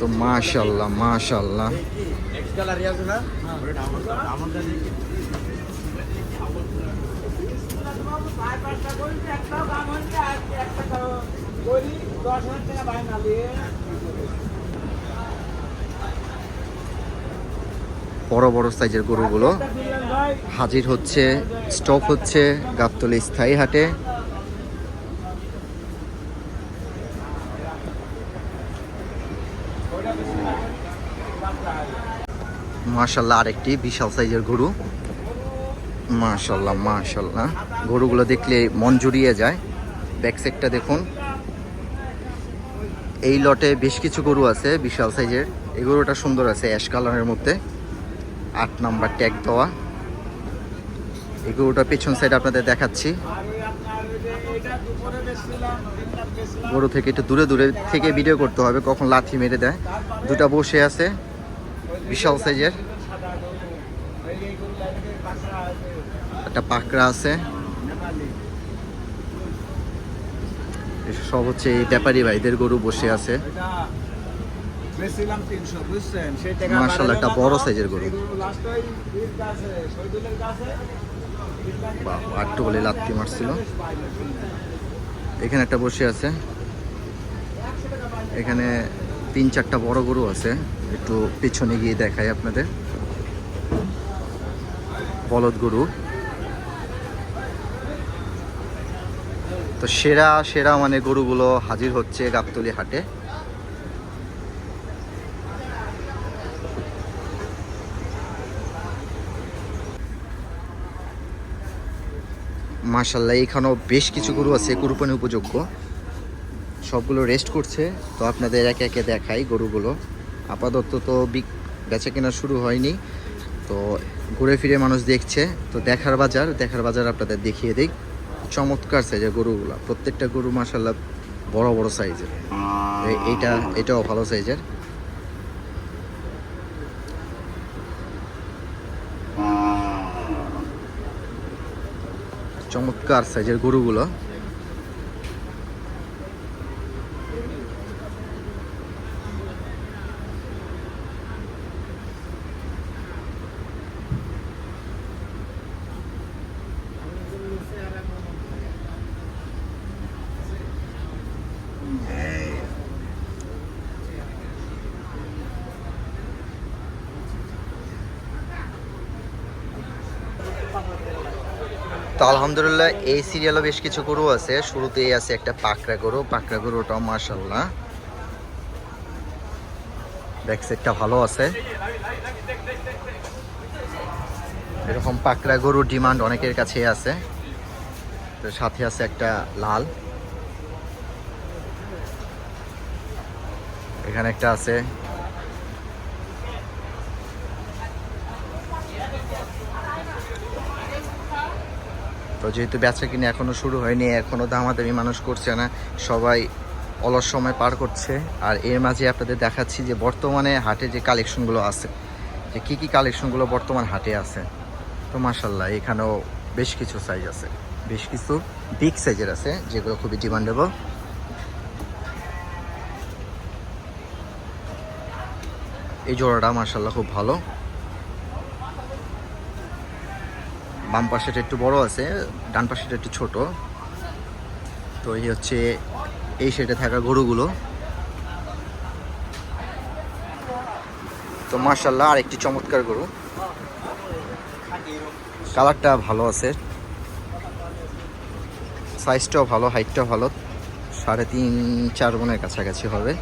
তো মাশাআল্লাহ মাশাআল্লাহ, বড় বড় সাইজের গরুগুলো হাজির হচ্ছে, স্টক হচ্ছে গাবতলী স্থায়ী হাটে। মাশাআল্লাহ আরেকটি বিশাল সাইজের গরু, মাশাআল্লাহ মাশাআল্লাহ, গরুগুলো দেখলে মন জুড়িয়ে যায়। ব্যাক সাইডটা দেখুন, এই লটে বেশ কিছু গরু আছে বিশাল সাইজের। এই গরুটা সুন্দর আছে, অ্যাশ কালারের মধ্যে, 8 নাম্বার ট্যাগ দেওয়া। এই গরুটা পেছন সাইড আপনাদের দেখাচ্ছি। গরু থেকে একটু দূরে দূরে থেকে ভিডিও করতে হবে, কখন লাথি মেরে দেয়। দুটা বসে আছে বিশাল সাইজের, একটা পাকড়া আছে। সব হচ্ছে এই ব্যাপারী ভাইদের গরু বসে আছে। মাশাআল্লাহ একটা বড় সাইজের গরু, একটু বলে লাত্তি মারছিল। এখানে একটা বসে আছে, এখানে 3-4টা বড় গরু আছে। একটু পেছনে গিয়ে দেখাই আপনাদের। বলদ গরু তো সেরা সেরা মানে গরুগুলো হাজির হচ্ছে গাবতলী হাটে। মাশাআল্লাহ এখানেও বেশ কিছু গরু আছে কুরবানি উপযোগ্য, সবগুলো রেস্ট করছে। তো আপনাদের একে একে দেখাই গরুগুলো। আপাতত তো বেচা কেনা শুরু হয়নি, তো ঘুরে ফিরে মানুষ দেখছে। তো দেখার বাজার আপনাদের দেখিয়ে দিই। চমৎকার সাইজের গরুগুলো, প্রত্যেকটা গরু মাশাআল্লাহ বড় বড় সাইজের। এটাও ভালো সাইজের। চমৎকার সাইজের গরুগুলো। তো আলহামদুলিল্লাহ এই সিরিয়ালও বেশ কিছু গরু আছে। শুরুতেই আছে একটা পাকড়া গরুটাও মাশাআল্লাহ ব্যাক সাইডটা ভালো আছে। এরকম পাকড়া গরুর ডিমান্ড অনেকের কাছে আছে। তো সাথে আছে একটা লাল, এখানে একটা আছে। তো যেহেতু বেচা কিনে এখনো শুরু হয়নি, এখনো দামাদামি মানুষ করছে না, সবাই অলস সময় পার করছে। আর এর মাঝে আপনাদের দেখাচ্ছি যে বর্তমানে হাটে যে কালেকশনগুলো আছে, যে কি কি কালেকশনগুলো বর্তমান হাটে আছে। তো মাশাআল্লাহ এখানেও বেশ কিছু সাইজ আছে, বেশ কিছু বিগ সাইজের আছে যেগুলো খুবই ডিমান্ডেবল। এই জোড়াটা মাশাআল্লাহ খুব ভালো। বাম পাশেটা একটু বড় আছে, ডান পাশেটা একটু ছোট। তো এই হচ্ছে এই সাইডে থাকা গরুগুলো। তো মাশাআল্লাহ আরেকটি চমৎকার গরু, কালারটা ভালো আছে, সাইজটাও ভালো, হাইটটাও ভালো, 3.5-4 মনের কাছাকাছি হবে।